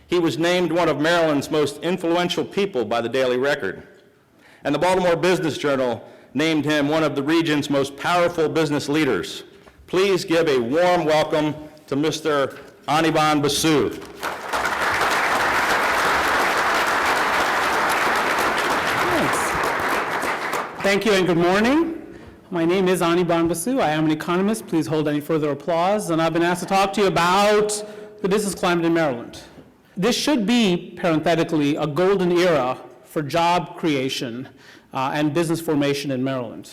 He was named one of Maryland's most influential people by the Daily Record. And the Baltimore Business Journal named him one of the region's most powerful business leaders. Please give a warm welcome to Mr. Anirban Basu. Thanks. Thank you and good morning. My name is Anirban Basu. I am an economist. Please hold any further applause. And I've been asked to talk to you about the business climate in Maryland. This should be, parenthetically, a golden era for job creation and business formation in Maryland.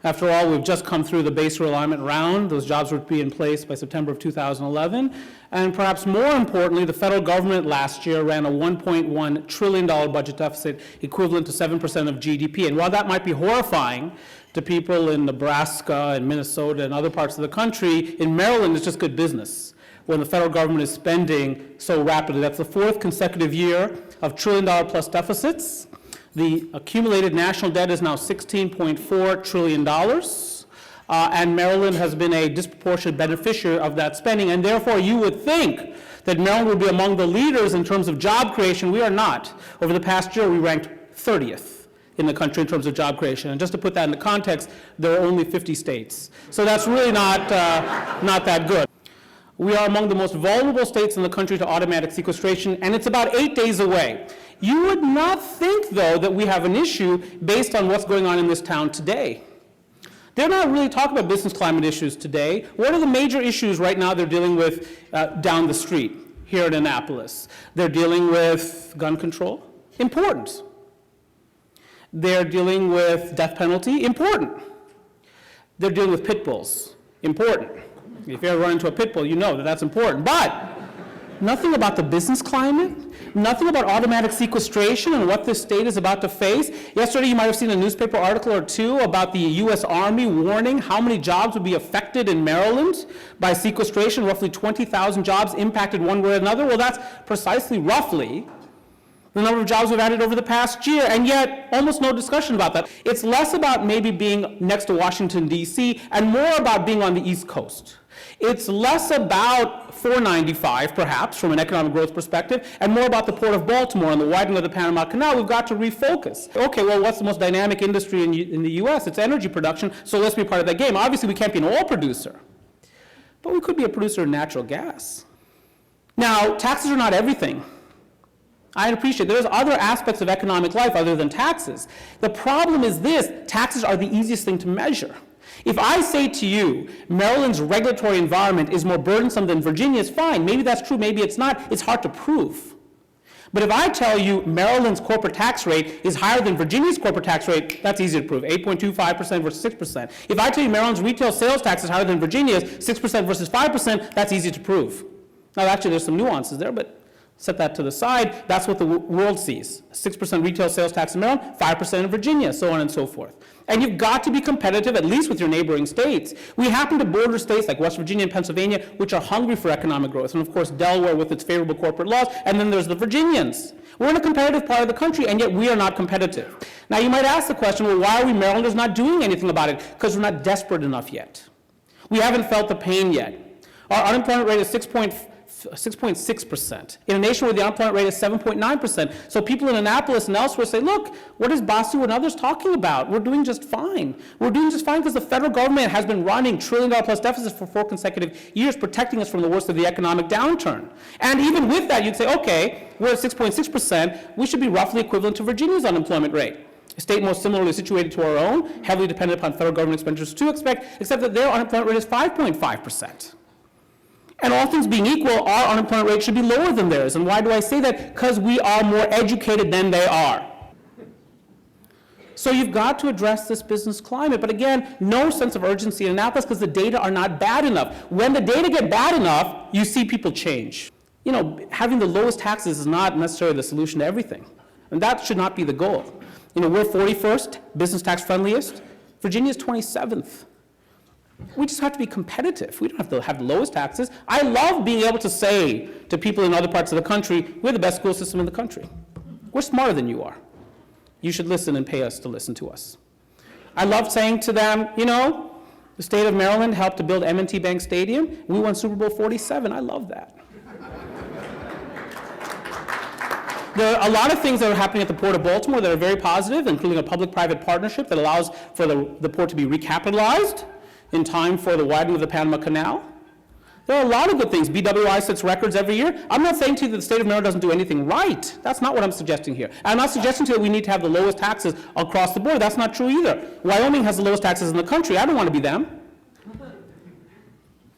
After all, we've just come through the base realignment round. Those jobs would be in place by September of 2011. And perhaps more importantly, the federal government last year ran a $1.1 trillion budget deficit, equivalent to 7% of GDP. And while that might be horrifying to people in Nebraska and Minnesota and other parts of the country, in Maryland it's just good business when the federal government is spending so rapidly. That's the fourth consecutive year of trillion-dollar-plus deficits. The accumulated national debt is now $16.4 trillion, and Maryland has been a disproportionate beneficiary of that spending, and therefore you would think that Maryland would be among the leaders in terms of job creation. We are not. Over the past year, we ranked 30th in the country in terms of job creation, and just to put that into context, there are only 50 states. So that's really not that good. We are among the most vulnerable states in the country to automatic sequestration, and it's about 8 days away. You would not think, though, that we have an issue based on what's going on in this town today. They're not really talking about business climate issues today. What are the major issues right now they're dealing with down the street here in Annapolis? They're dealing with gun control, important. They're dealing with death penalty, important. They're dealing with pit bulls, important. If you ever run into a pit bull, you know that that's important. But nothing about the business climate, nothing about automatic sequestration and what this state is about to face. Yesterday, you might have seen a newspaper article or two about the U.S. Army warning how many jobs would be affected in Maryland by sequestration, roughly 20,000 jobs impacted one way or another. Well, that's precisely roughly the number of jobs we've added over the past year, and yet almost no discussion about that. It's less about maybe being next to Washington, D.C., and more about being on the East Coast. It's less about 495, perhaps, from an economic growth perspective, and more about the Port of Baltimore and the widening of the Panama Canal. We've got to refocus. Okay, well, what's the most dynamic industry in the U.S.? It's energy production, so let's be part of that game. Obviously, we can't be an oil producer, but we could be a producer of natural gas. Now, taxes are not everything. I appreciate there's other aspects of economic life other than taxes. The problem is this: taxes are the easiest thing to measure. If I say to you, Maryland's regulatory environment is more burdensome than Virginia's, fine. Maybe that's true, maybe it's not. It's hard to prove. But if I tell you Maryland's corporate tax rate is higher than Virginia's corporate tax rate, that's easy to prove, 8.25% versus 6%. If I tell you Maryland's retail sales tax is higher than Virginia's, 6% versus 5%, that's easy to prove. Now, actually, there's some nuances there, but set that to the side. That's what the world sees. 6% retail sales tax in Maryland, 5% in Virginia, so on and so forth. And you've got to be competitive, at least with your neighboring states. We happen to border states like West Virginia and Pennsylvania, which are hungry for economic growth, and of course Delaware with its favorable corporate laws, and then there's the Virginians. We're in a competitive part of the country, and yet we are not competitive. Now you might ask the question, well, why are we Marylanders not doing anything about it? Because we're not desperate enough yet. We haven't felt the pain yet. Our unemployment rate is 6.6%, in a nation where the unemployment rate is 7.9%. So people in Annapolis and elsewhere say, look, what is Basu and others talking about? We're doing just fine. We're doing just fine because the federal government has been running trillion-dollar-plus deficits for 4 consecutive years, protecting us from the worst of the economic downturn. And even with that, you'd say, okay, we're at 6.6%. We should be roughly equivalent to Virginia's unemployment rate. A state most similarly situated to our own, heavily dependent upon federal government expenditures too, except that their unemployment rate is 5.5%. And all things being equal, our unemployment rate should be lower than theirs. And why do I say that? Because we are more educated than they are. So you've got to address this business climate. But again, no sense of urgency in Annapolis because the data are not bad enough. When the data get bad enough, you see people change. You know, having the lowest taxes is not necessarily the solution to everything. And that should not be the goal. You know, we're 41st, business tax friendliest. Virginia's 27th. We just have to be competitive. We don't have to have the lowest taxes. I love being able to say to people in other parts of the country, we're the best school system in the country. We're smarter than you are. You should listen and pay us to listen to us. I love saying to them, you know, the state of Maryland helped to build M&T Bank Stadium. We won Super Bowl 47. I love that. There are a lot of things that are happening at the Port of Baltimore that are very positive, including a public-private partnership that allows for the port to be recapitalized in time for the widening of the Panama Canal. There are a lot of good things. BWI sets records every year. I'm not saying to you that the state of Maryland doesn't do anything right. That's not what I'm suggesting here. I'm not suggesting to you that we need to have the lowest taxes across the board. That's not true either. Wyoming has the lowest taxes in the country. I don't want to be them.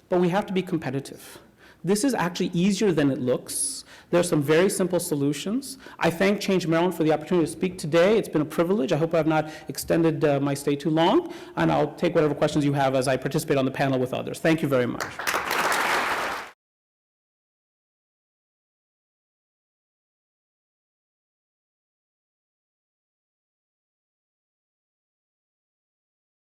But we have to be competitive. This is actually easier than it looks. There are some very simple solutions. I thank Change Maryland for the opportunity to speak today. It's been a privilege. I hope I have not extended my stay too long, and I'll take whatever questions you have as I participate on the panel with others. Thank you very much.